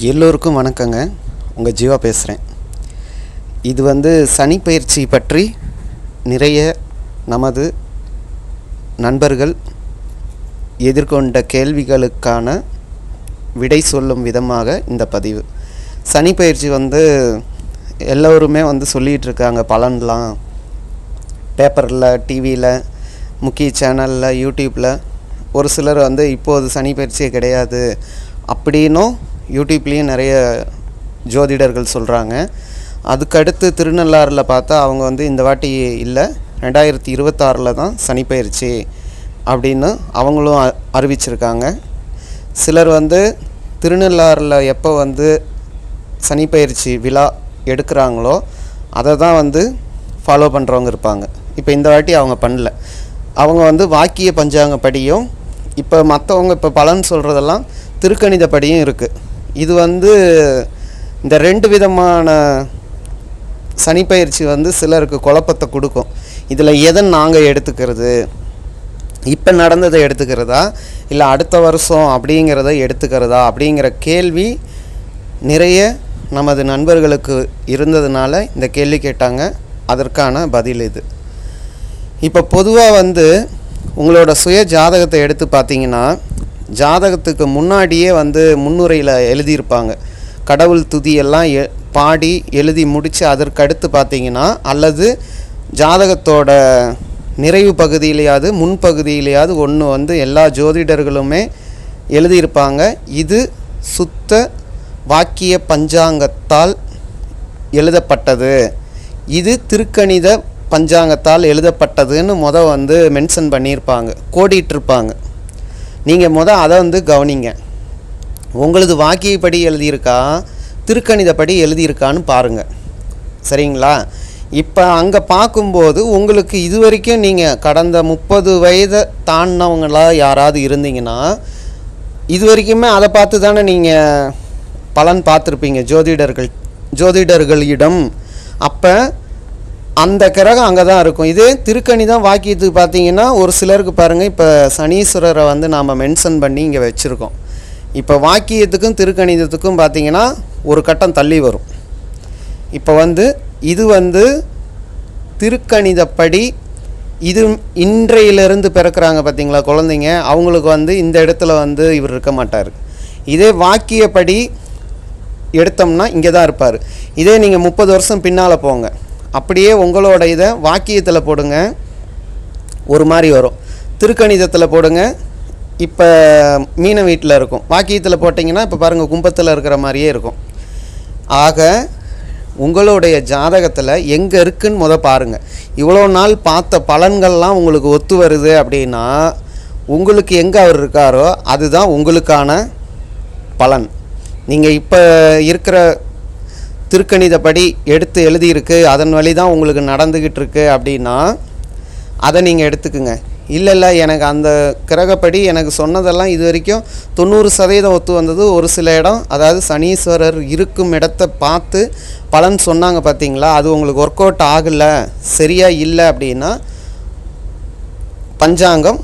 எல்லோருக்கும் வணக்கங்க. உங்கள் ஜீவா பேசுகிறேன். இது சனி பயிற்சி பற்றி நிறைய நமது நண்பர்கள் எதிர்கொண்ட கேள்விகளுக்கான விடை சொல்லும் விதமாக இந்த பதிவு. சனி பயிற்சி எல்லோருமே சொல்லிகிட்டு இருக்காங்க. பலன்லாம் பேப்பரில், டிவியில், முக்கிய சேனலில், யூடியூப்பில் ஒரு சிலர் இப்போது சனி பயிற்சியே கிடையாது அப்படின்னும் யூடியூப்லேயும் நிறைய ஜோதிடர்கள் சொல்கிறாங்க. அதுக்கடுத்து திருநள்ளாறில் பார்த்தா அவங்க இந்த வாட்டி இல்லை, 2026 தான் சனி பயிற்சி அப்படின்னு அவங்களும் அறிவிச்சிருக்காங்க. சிலர் திருநள்ளாறில் எப்போ சனி பயிற்சி விழா எடுக்கிறாங்களோ அதை தான் ஃபாலோ பண்ணுறவங்க இருப்பாங்க. இப்போ இந்த வாட்டி அவங்க பண்ணல. அவங்க வாக்கிய பஞ்சாங்கப்படியும் இப்போ மற்றவங்க இப்போ பலன் சொல்கிறதெல்லாம் திருக்கணிதப்படியும் இருக்குது. இது இந்த ரெண்டு விதமான சனி பயிற்சி சிலருக்கு குழப்பத்தை கொடுக்கும். இதில் எதை நாங்கள் எடுத்துக்கிறது, இப்போ நடந்ததை எடுத்துக்கிறதா இல்லை அடுத்த வருஷம் அப்படிங்கிறத எடுத்துக்கிறதா அப்படிங்கிற கேள்வி நிறைய நமது நண்பர்களுக்கு இருந்ததுனால இந்த கேள்வி கேட்டாங்க. அதற்கான பதில் இது. இப்போ பொதுவாக உங்களோட சுய ஜாதகத்தை எடுத்து பார்த்தீங்கன்னா, ஜாதகத்துக்கு முன்னாடியே முன்னுரையில் எழுதியிருப்பாங்க. கடவுள் துதியெல்லாம் பாடி எழுதி முடித்து அதற்கடுத்து பார்த்தீங்கன்னா, அல்லது ஜாதகத்தோட நிறைவு பகுதியிலையாவது முன்பகுதியிலையாவது ஒன்று எல்லா ஜோதிடர்களுமே எழுதியிருப்பாங்க. இது சுத்த வாக்கிய பஞ்சாங்கத்தால் எழுதப்பட்டது, இது திருக்கணித பஞ்சாங்கத்தால் எழுதப்பட்டதுன்னு மென்ஷன் பண்ணியிருப்பாங்க, கோடிட்டிருப்பாங்க. நீங்கள் அதை கவனிங்க. உங்களது வாக்கியப்படி எழுதியிருக்கா, திருக்கணிதப்படி எழுதியிருக்கான்னு பாருங்கள். சரிங்களா? இப்போ அங்கே பார்க்கும்போது உங்களுக்கு இது வரைக்கும் நீங்கள் கடந்த 30 வயதை தாண்டினவங்களாக யாராவது இருந்தீங்கன்னா, இது வரைக்குமே அதை பார்த்து தானே நீங்கள் பலன் பார்த்துருப்பீங்க ஜோதிடர்களிடம். அப்போ அந்த கிரகம் அங்கே தான் இருக்கும். இதே திருக்கணிதம் வாக்கியத்துக்கு பார்த்தீங்கன்னா ஒரு சிலருக்கு பாருங்கள், இப்போ சனீஸ்வரரை நாம் மென்ஷன் பண்ணி இங்கே வச்சுருக்கோம். இப்போ வாக்கியத்துக்கும் திருக்கணிதத்துக்கும் பார்த்தீங்கன்னா ஒரு கட்டம் தள்ளி வரும். இப்போ இது திருக்கணிதப்படி இது இன்றையிலிருந்து பிறக்கிறாங்க பார்த்தீங்களா குழந்தைங்க, அவங்களுக்கு இந்த இடத்துல இவர் இருக்க மாட்டார். இதே வாக்கியப்படி எடுத்தோம்னா இங்கே தான் இருப்பார். இதே நீங்கள் 30 வருஷம் பின்னால் போங்க, அப்படியே உங்களோட இதை வாக்கியத்தில் போடுங்க, ஒரு மாதிரி வரும். திருக்கணிதத்தில் போடுங்க, இப்போ மீன வீட்டில் இருக்கும். வாக்கியத்தில் போட்டிங்கன்னா இப்போ பாருங்கள் கும்பத்தில் இருக்கிற மாதிரியே இருக்கும். ஆக உங்களுடைய ஜாதகத்தில் எங்கே இருக்குன்னு பாருங்கள். இவ்வளோ நாள் பார்த்த பலன்கள்லாம் உங்களுக்கு ஒத்து வருது அப்படின்னா உங்களுக்கு எங்கே அவர் இருக்காரோ அதுதான் உங்களுக்கான பலன். நீங்கள் இப்போ இருக்கிற திருக்கணிதப்படி எடுத்து எழுதியிருக்கு, அதன் வழி தான் உங்களுக்கு நடந்துக்கிட்டு இருக்கு அப்படின்னா அதை நீங்கள் எடுத்துக்குங்க. இல்லை எனக்கு அந்த கிரகப்படி எனக்கு சொன்னதெல்லாம் இது வரைக்கும் 90% ஒத்து வந்தது. ஒரு சில இடம், அதாவது சனீஸ்வரர் இருக்கும் இடத்த பார்த்து பலன் சொன்னாங்க பார்த்தீங்களா, அது உங்களுக்கு ஒர்க் அவுட் ஆகலை, சரியாக இல்லை அப்படின்னா பஞ்சாங்கம்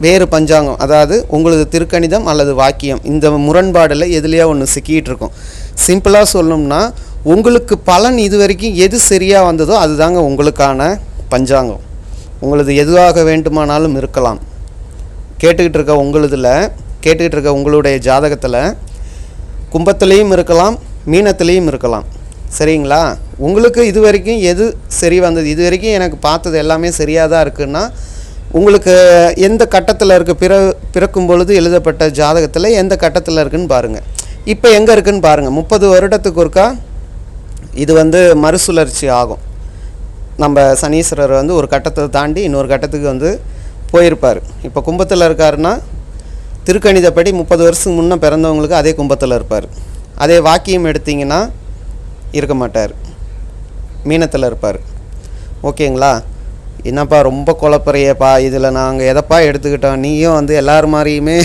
வேறு பஞ்சாங்கம், அதாவது உங்களது திருக்கணிதம் அல்லது வாக்கியம், இந்த முரண்பாடில் எதுலையா ஒன்று சிக்கிட்டு இருக்கும். சிம்பிளாக சொல்லணும்னா உங்களுக்கு பலன் இது வரைக்கும் எது சரியாக வந்ததோ அதுதாங்க உங்களுக்கான பஞ்சாங்கம். உங்களது எதுவாக வேண்டுமானாலும் இருக்கலாம். கேட்டுக்கிட்டு இருக்க உங்களுடைய ஜாதகத்தில் கும்பத்துலேயும் இருக்கலாம், மீனத்துலேயும் இருக்கலாம். சரிங்களா? உங்களுக்கு இது வரைக்கும் எது சரி வந்தது, இது வரைக்கும் எனக்கு பார்த்தது எல்லாமே சரியாக தான் இருக்குன்னா உங்களுக்கு எந்த கட்டத்தில் இருக்குது, பிறக்கும் பொழுது எழுதப்பட்ட ஜாதகத்தில் எந்த கட்டத்தில் இருக்குதுன்னு பாருங்கள். இப்போ எங்கே இருக்குதுன்னு பாருங்கள். 30 வருடத்துக்கு ஒருக்கா இது மறுசுழற்சி ஆகும். நம்ம சனீஸ்வரர் ஒரு கட்டத்தை தாண்டி இன்னொரு கட்டத்துக்கு போயிருப்பார். இப்போ கும்பத்தில் இருக்காருன்னா திருக்கணிதப்படி 30 வருஷத்துக்கு முன்னே பிறந்தவங்களுக்கு அதே கும்பத்தில் இருப்பார். அதே வாக்கியம் எடுத்திங்கன்னா இருக்க மாட்டார், மீனத்தில் இருப்பார். ஓகேங்களா? என்னப்பா ரொம்ப குழப்பறையப்பா, இதில் நாங்கள் எதப்பா எடுத்துக்கிட்டோம், நீயும் எல்லோரும் மாதிரியுமே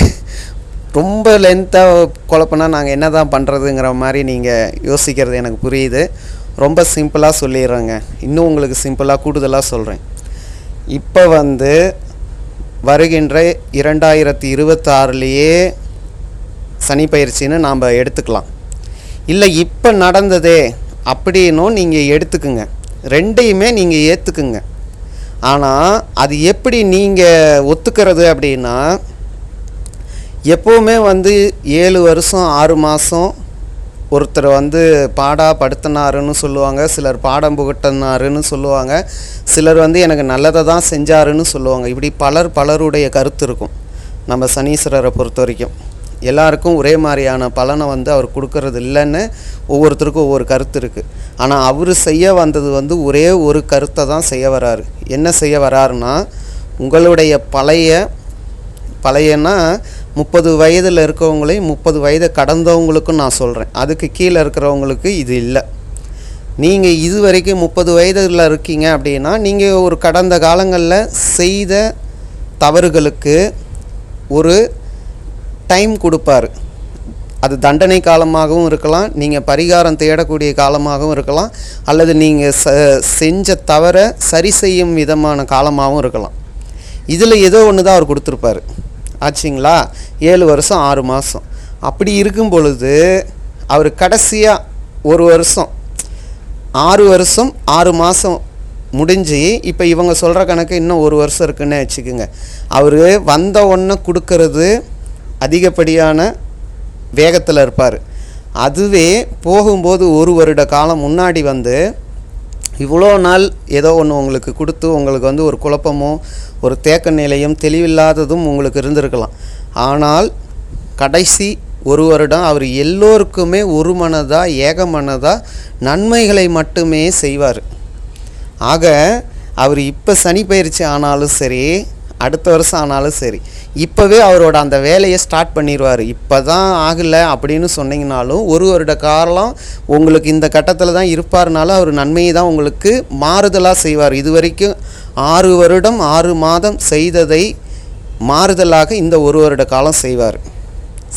ரொம்ப லென்த்தாக குழப்பனா நாங்கள் என்ன தான் பண்ணுறதுங்கிற மாதிரி நீங்கள் யோசிக்கிறது எனக்கு புரியுது. ரொம்ப சிம்பிளாக சொல்லிடுறேங்க. இன்னும் உங்களுக்கு சிம்பிளாக கூடுதலாக சொல்கிறேன். இப்போ வருகின்ற 2026 சனி பயிற்சின்னு நாம் எடுத்துக்கலாம். இல்லை இப்போ நடந்ததே அப்படின்னும் நீங்கள் எடுத்துக்குங்க, ரெண்டையுமே நீங்கள் ஏற்றுக்குங்க. ஆனால் அது எப்படி நீங்கள் ஒத்துக்கிறது அப்படின்னா, எப்போவுமே வந்து 7 வருஷம் 6 மாதம் ஒருத்தர் வந்து பாடாப்படுத்தினாருன்னு சொல்லுவாங்க, சிலர் பாடம் புகட்டினாருன்னு சொல்லுவாங்க, சிலர் வந்து எனக்கு நல்லதை தான் செஞ்சாருன்னு சொல்லுவாங்க. இப்படி பலருடைய கருத்து இருக்கும். நம்ம சனீஸ்வரரை பொறுத்த வரைக்கும் எல்லாருக்கும் ஒரே மாதிரியான பலனை வந்து அவர் கொடுக்கறது இல்லைன்னு ஒவ்வொருத்தருக்கும் ஒவ்வொரு கருத்து இருக்குது. ஆனால் அவர் செய்ய வந்தது வந்து ஒரே ஒரு கருத்தை தான் செய்ய வராரு. என்ன செய்ய வராருன்னா, உங்களுடைய பழையனா 30 வயதில் இருக்கவங்களையும் 30 வயதை கடந்தவங்களுக்கும் நான் சொல்கிறேன், அதுக்கு கீழே இருக்கிறவங்களுக்கு இது இல்லை. நீங்கள் இது வரைக்கும் 30 வயதில் இருக்கீங்க அப்படின்னா, நீங்கள் ஒரு கடந்த காலங்களில் செய்த தவறுகளுக்கு ஒரு டைம் கொடுப்பார். அது தண்டனை காலமாகவும் இருக்கலாம், நீங்கள் பரிகாரம் தேடக்கூடிய காலமாகவும் இருக்கலாம், அல்லது நீங்கள் செஞ்ச தவறை சரி செய்யும் விதமான காலமாகவும் இருக்கலாம். இதில் ஏதோ ஒன்று தான் அவர் கொடுத்துருப்பார். ஆச்சுங்களா? 7 வருஷம் 6 மாதம் அப்படி இருக்கும் பொழுது அவர் கடைசியாக 1 வருஷம் 6 வருஷம் 6 மாதம் முடிஞ்சு இப்போ இவங்க சொல்கிற கணக்கு இன்னும் 1 வருஷம் இருக்குன்னு வச்சுக்கோங்க. அவர் வந்த ஒன்று கொடுக்கறது அதிகப்படியான வேகத்தில் இருப்பார். அதுவே போகும்போது 1 வருட காலம் முன்னாடி வந்து இவ்வளோ நாள் ஏதோ ஒன்று உங்களுக்கு கொடுத்து உங்களுக்கு வந்து ஒரு குழப்பமும் ஒரு தேக்க நிலையும் தெளிவில்லாததும் உங்களுக்கு இருந்திருக்கலாம். ஆனால் கடைசி 1 வருடம் அவர் எல்லோருக்குமே ஒரு மனதாக ஏக மனதாக நன்மைகளை மட்டுமே செய்வார். ஆக அவர் இப்போ சனி பயிற்சி ஆனாலும் சரி, அடுத்த வருஷம் ஆனாலும் சரி, இப்போவே அவரோட அந்த வேலையை ஸ்டார்ட் பண்ணிடுவார். இப்போ தான் ஆகலை அப்படின்னு சொன்னீங்கனாலும் 1 வருட காலம் உங்களுக்கு இந்த கட்டத்தில் தான் இருப்பார்னாலும் அவர் நன்மையை தான் உங்களுக்கு மாறுதலாக செய்வார். இது வரைக்கும் 6 வருடம் 6 மாதம் செய்ததை மாறுதலாக இந்த 1 வருட காலம் செய்வார்.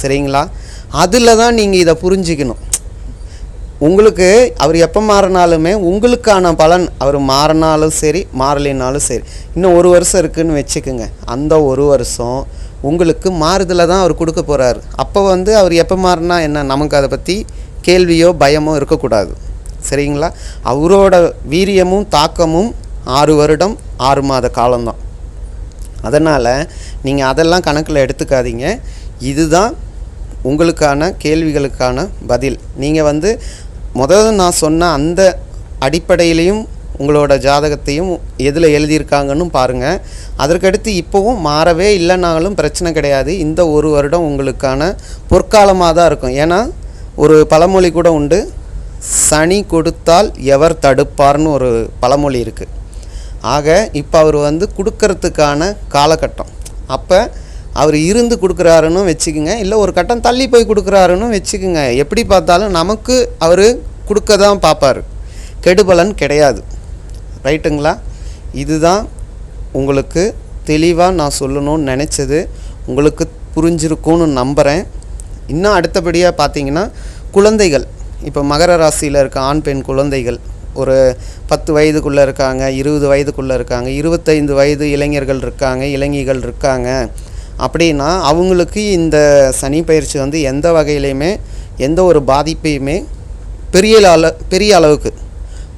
சரிங்களா? அதில் தான் நீங்கள் இதை புரிஞ்சிக்கணும். உங்களுக்கு அவர் எப்போ மாறினாலுமே உங்களுக்கான பலன், அவர் மாறினாலும் சரி மாறலினாலும் சரி, இன்னும் 1 வருஷம் இருக்குதுன்னு வச்சுக்கோங்க. அந்த 1 வருஷம் உங்களுக்கு மாறுதலை தான் அவர் கொடுக்க போகிறாரு. அப்போ வந்து அவர் எப்போ மாறினா என்ன, நமக்கு அதை பற்றி கேள்வியோ பயமோ இருக்கக்கூடாது. சரிங்களா? அவரோட வீரியமும் தாக்கமும் 6 வருடம் 6 மாத காலம்தான். அதனால் நீங்கள் அதெல்லாம் கணக்கில் எடுத்துக்காதீங்க. இதுதான் உங்களுக்கான கேள்விகளுக்கான பதில். நீங்கள் வந்து முதல்ல நான் சொன்ன அந்த அடிப்படையிலையும் உங்களோட ஜாதகத்தையும் எதில் எழுதியிருக்காங்கன்னு பாருங்கள். அதற்கடுத்து இப்போவும் மாறவே இல்லைனாலும் பிரச்சனை கிடையாது. இந்த 1 வருடம் உங்களுக்கான பொற்காலமாக தான் இருக்கும். ஏன்னா ஒரு பழமொழி கூட உண்டு, சனி கொடுத்தால் எவர் தடுப்பார்னு ஒரு பழமொழி இருக்குது. ஆக இப்போ அவர் வந்து கொடுக்கறதுக்கான காலகட்டம். அப்போ அவர் இருந்து கொடுக்குறாருன்னு வச்சுக்கோங்க, இல்லை ஒரு கட்டம் தள்ளி போய் கொடுக்குறாருன்னு வச்சுக்கோங்க. எப்படி பார்த்தாலும் நமக்கு அவர் கொடுக்க தான் பார்ப்பார், கெடுபலன் கிடையாது. ரைட்டுங்களா? இதுதான் உங்களுக்கு தெளிவாக நான் சொல்லணும்னு நினச்சது. உங்களுக்கு புரிஞ்சிருக்கும்னு நம்புகிறேன். இன்னும் அடுத்தபடியாக பார்த்தீங்கன்னா குழந்தைகள், இப்போ மகர ராசியில் இருக்க ஆண் பெண் குழந்தைகள் ஒரு 10 வயதுக்குள்ளே இருக்காங்க, 20 வயதுக்குள்ளே இருக்காங்க, 25 வயது இளைஞர்கள் இருக்காங்க, இளைஞிகள் இருக்காங்க அப்படின்னா அவங்களுக்கு இந்த சனி பயிற்சி வந்து எந்த வகையிலையுமே எந்த ஒரு பாதிப்பையுமே பெரிய அளவுக்கு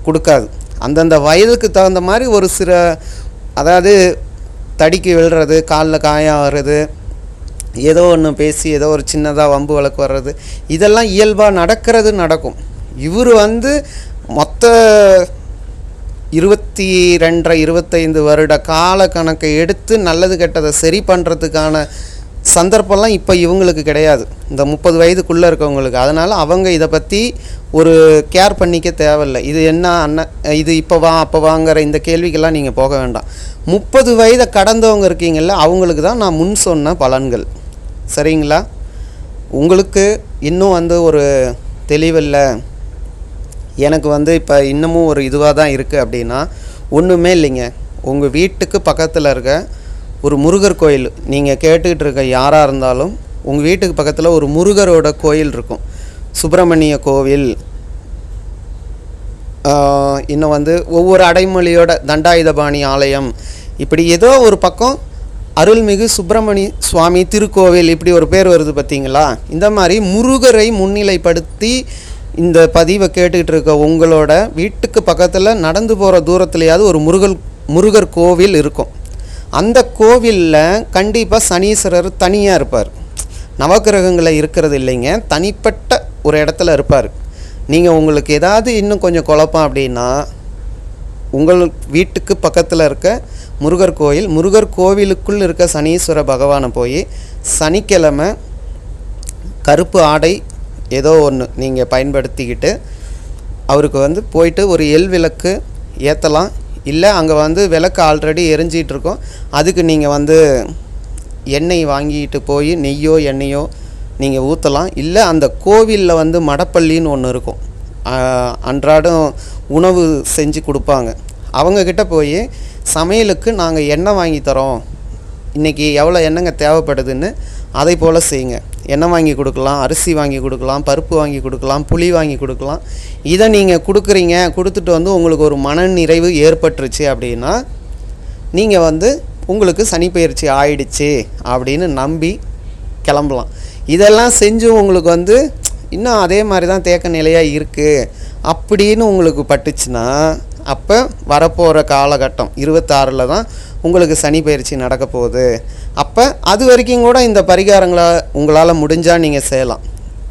கொடுக்காது. அந்தந்த வயதுக்கு தகுந்த மாதிரி ஒரு சில, அதாவது தடிக்கு விழுறது, காலில் காயம் வர்றது, ஏதோ ஒன்று பேசி ஏதோ ஒரு சின்னதாக வம்பு வழக்கு வர்றது, இதெல்லாம் இயல்பாக நடக்கும். இவர் வந்து மொத்த 22-25 வருட கால கணக்கை எடுத்து நல்லது கெட்டதை சரி பண்ணுறதுக்கான சந்தர்ப்பம்லாம் இப்போ இவங்களுக்கு கிடையாது, இந்த 30 வயதுக்குள்ளே இருக்கவங்களுக்கு. அதனால் அவங்க இதை பற்றி ஒரு கேர் பண்ணிக்க தேவையில்லை. இது என்ன அண்ணன், இது இப்போ வா அப்போ வாங்கிற இந்த கேள்விக்கெல்லாம் நீங்கள் போக வேண்டாம். 30 வயதை கடந்தவங்க இருக்கீங்கள, அவங்களுக்கு தான் நான் முன் சொன்ன பலன்கள். சரிங்களா? உங்களுக்கு இன்னும் வந்து ஒரு தெளிவில்லை, எனக்கு வந்து இப்போ இன்னமும் ஒரு இதுவாக தான் இருக்குது அப்படின்னா ஒன்றுமே இல்லைங்க. உங்கள் வீட்டுக்கு பக்கத்தில் இருக்க ஒரு முருகர் கோயில், நீங்கள் கேட்டுக்கிட்டு இருக்க யாராக இருந்தாலும் உங்கள் வீட்டுக்கு பக்கத்தில் ஒரு முருகரோட கோயில் இருக்கும். சுப்பிரமணிய கோவில், இன்னும் வந்து ஒவ்வொரு அடைமொழியோட தண்டாயுதபாணி ஆலயம், இப்படி ஏதோ ஒரு பக்கம் அருள்மிகு சுப்பிரமணிய சுவாமி திருக்கோவில் இப்படி ஒரு பேர் வருது பார்த்தீங்களா? இந்த மாதிரி முருகரை முன்னிலைப்படுத்தி இந்த பதிவை கேட்டுக்கிட்டு இருக்க உங்களோட வீட்டுக்கு பக்கத்தில் நடந்து போகிற தூரத்துலையாவது ஒரு முருகர் கோவில் இருக்கும். அந்த கோவிலில் கண்டிப்பாக சனீஸ்வரர் தனியாக இருப்பார். நவக்கிரகங்களை இருக்கிறது இல்லைங்க, தனிப்பட்ட ஒரு இடத்துல இருப்பார். நீங்கள் உங்களுக்கு ஏதாவது இன்னும் கொஞ்சம் குழப்பம் அப்படின்னா உங்கள் வீட்டுக்கு பக்கத்தில் இருக்க முருகர் கோவிலுக்குள் இருக்க சனீஸ்வர பகவானை போய் சனிக்கிழமை கருப்பு ஆடை ஏதோ ஒன்று நீங்கள் பயன்படுத்திக்கிட்டு அவருக்கு போயிட்டு ஒரு எல் விளக்கு ஏற்றலாம். இல்லை அங்கே விளக்கு ஆல்ரெடி எரிஞ்சிகிட்ருக்கோம், அதுக்கு நீங்கள் எண்ணெய் வாங்கிட்டு போய் நெய்யோ எண்ணெயோ நீங்கள் ஊற்றலாம். இல்லை அந்த கோவிலில் மடப்பள்ளின்னு ஒன்று இருக்கும், அன்றாடம் உணவு செஞ்சு கொடுப்பாங்க. அவங்கக்கிட்ட போய் சமையலுக்கு நாங்கள் எண்ணெய் வாங்கி தரோம், இன்றைக்கி எவ்வளோ எண்ணெய்ங்க தேவைப்படுதுன்னு அதை போல் செய்யுங்க. எண்ணெய் வாங்கி கொடுக்கலாம், அரிசி வாங்கி கொடுக்கலாம், பருப்பு வாங்கி கொடுக்கலாம், புளி வாங்கி கொடுக்கலாம். இதை நீங்கள் கொடுத்துட்டு உங்களுக்கு ஒரு மன நிறைவு ஏற்பட்டுருச்சு அப்படின்னா நீங்கள் உங்களுக்கு சனிப்பெயர்ச்சி ஆயிடுச்சு அப்படின்னு நம்பி கிளம்பலாம். இதெல்லாம் செஞ்சு உங்களுக்கு இன்னும் அதே மாதிரி தான் தேக்க நிலையாக இருக்குது அப்படின்னு உங்களுக்கு பட்டுச்சுன்னா அப்போ வரப்போகிற காலகட்டம் 26 தான் உங்களுக்கு சனி பயிற்சி நடக்க போகுது. அப்போ அது வரைக்கும் கூட இந்த பரிகாரங்களை உங்களால் முடிஞ்சால் நீங்கள் செய்யலாம்.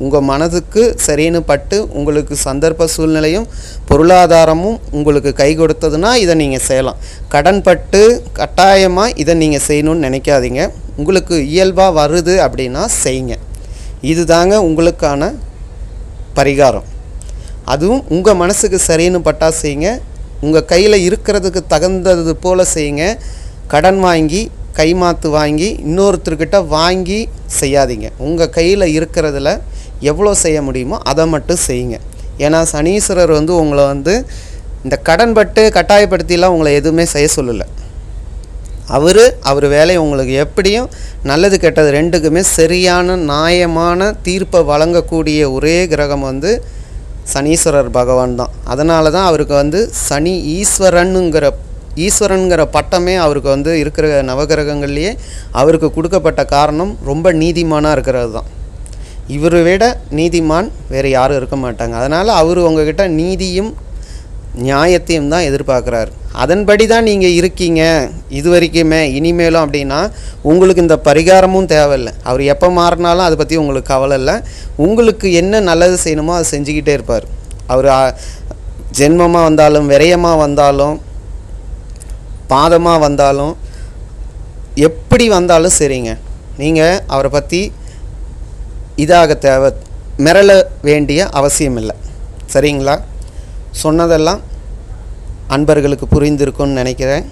உங்கள் மனதுக்கு சரின்னு பட்டு உங்களுக்கு சந்தர்ப்ப சூழ்நிலையும் பொருளாதாரமும் உங்களுக்கு கை கொடுத்ததுன்னா இதை நீங்கள் செய்யலாம். கடன் பட்டு கட்டாயமாக இதை நீங்கள் செய்யணும்னு நினைக்காதீங்க. உங்களுக்கு இயல்பாக வருது அப்படின்னா செய்யுங்க. இது தாங்க உங்களுக்கான பரிகாரம். அதுவும் உங்கள் மனசுக்கு சரின்னு பட்டா செய்யுங்க. உங்கள் கையில் இருக்கிறதுக்கு தகுந்தது போல் செய்யுங்க. கடன் வாங்கி கைமாத்து வாங்கி இன்னொருத்தர்கிட்ட வாங்கி செய்யாதீங்க. உங்கள் கையில் இருக்கிறதுல எவ்வளோ செய்ய முடியுமோ அதை மட்டும் செய்யுங்க. ஏன்னா சனீஸ்வரர் உங்களை இந்த கடன் பட்டு கட்டாயப்படுத்திலாம் உங்களை எதுவுமே செய்ய சொல்லலை. அவர் வேலையை உங்களுக்கு எப்படியும் நல்லது கெட்டது ரெண்டுக்குமே சரியான நியாயமான தீர்ப்பை வழங்கக்கூடிய ஒரே கிரகம் சனீஸ்வரர் பகவான் தான். அதனால தான் அவருக்கு சனி ஈஸ்வரனுங்கிற பட்டமே அவருக்கு இருக்கிற நவகிரகங்கள்லேயே அவருக்கு கொடுக்கப்பட்ட காரணம் ரொம்ப நீதிமானாக இருக்கிறது தான். இவரை விட நீதிமான் வேறு யாரும் இருக்க மாட்டாங்க. அதனால் அவர் உங்ககிட்ட நீதியும் நியாயத்தையும் தான் எதிர்பார்க்குறாரு. அதன்படி தான் நீங்கள் இருக்கீங்க இது வரைக்குமே. இனிமேலும் அப்படின்னா உங்களுக்கு இந்த பரிகாரமும் தேவையில்லை. அவர் எப்போ மாறினாலும் அதை பற்றி உங்களுக்கு கவலை இல்லை. உங்களுக்கு என்ன நல்லது செய்யணுமோ அதை செஞ்சுக்கிட்டே இருப்பார். அவர் ஜென்மமாக வந்தாலும் விரயமாக வந்தாலும் பாதமாக வந்தாலும் எப்படி வந்தாலும் சரிங்க, நீங்கள் அவரை பற்றி மிரள வேண்டிய அவசியம் இல்லை. சரிங்களா? சொன்னதெல்லாம் அன்பர்களுக்கு புரிந்திருக்கும்னு நினைக்கிறேன்.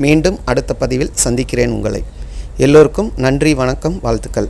மீண்டும் அடுத்த பதிவில் சந்திக்கிறேன் உங்களை. எல்லோருக்கும் நன்றி, வணக்கம், வாழ்த்துக்கள்.